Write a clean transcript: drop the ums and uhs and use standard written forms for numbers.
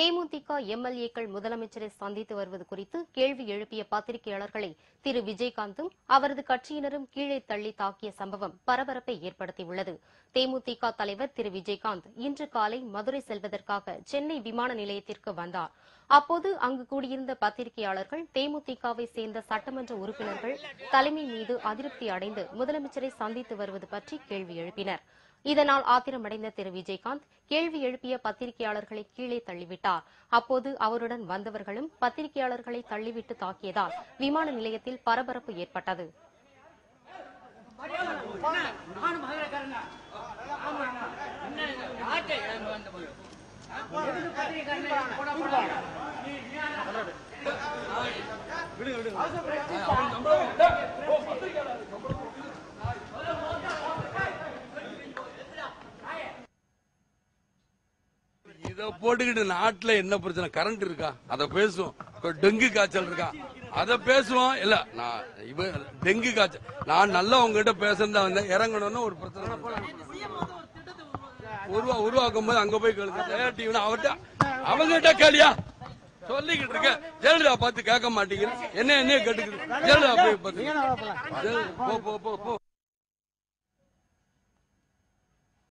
தேமுதிக எம்எல்ஏக்கள் முதலமைச்சரை சந்தித்து வருவது குறித்து கேள்வி எழுப்பிய பத்திரிகையாளர்களை திரு விஜயகாந்தும் அவரது கட்சியினரும் கீழே தள்ளி தாக்கிய சம்பவம் பரபரப்பை ஏற்படுத்தியுள்ளது. தேமுதிக தலைவர் திரு விஜயகாந்த் இன்று காலை மதுரை செல்வதற்காக சென்னை விமான நிலையத்திற்கு வந்தார். அப்போது அங்கு கூடியிருந்த பத்திரிகையாளர்கள் தேமுதிகவை சேர்ந்த சட்டமன்ற உறுப்பினர்கள் தலைமை மீது அதிருப்தி அடைந்து முதலமைச்சரை சந்தித்து வருவது பற்றி கேள்வி எழுப்பினர். இதனால் ஆத்திரமடைந்த திரு விஜயகாந்த் கேள்வி எழுப்பிய பத்திரிகையாளர்களை கீழே தள்ளிவிட்டார். அப்போது அவருடன் வந்தவர்களும் பத்திரிகையாளர்களை தள்ளிவிட்டு தாக்கியதால் விமான நிலையத்தில் பரபரப்பு ஏற்பட்டது. இத போட்டுக்கிட்டு நாட்டுல என்ன பிரச்சனை, கரண்ட் இருக்கா அத பேசுவோம், டெங்கு காய்ச்சல் இருக்கா அத பேசுவோம். இல்ல நான் டெங்கு காய்ச்சல் நான் நல்லா உங்ககிட்ட பேசுறதா வந்தேன். இறங்கணும்னு ஒரு பிரச்சனை உருவாக்கும் போது அங்க போய் கேளுங்க. அவர்கிட்ட அவங்ககிட்ட கேளியா சொல்லிக்கிட்டு இருக்க. ஜெயலலிதா பார்த்து கேட்க மாட்டேங்கிறேன், என்ன கேட்டுக்கிட்டு ஜெயலலிதா போய் பார்த்து போ.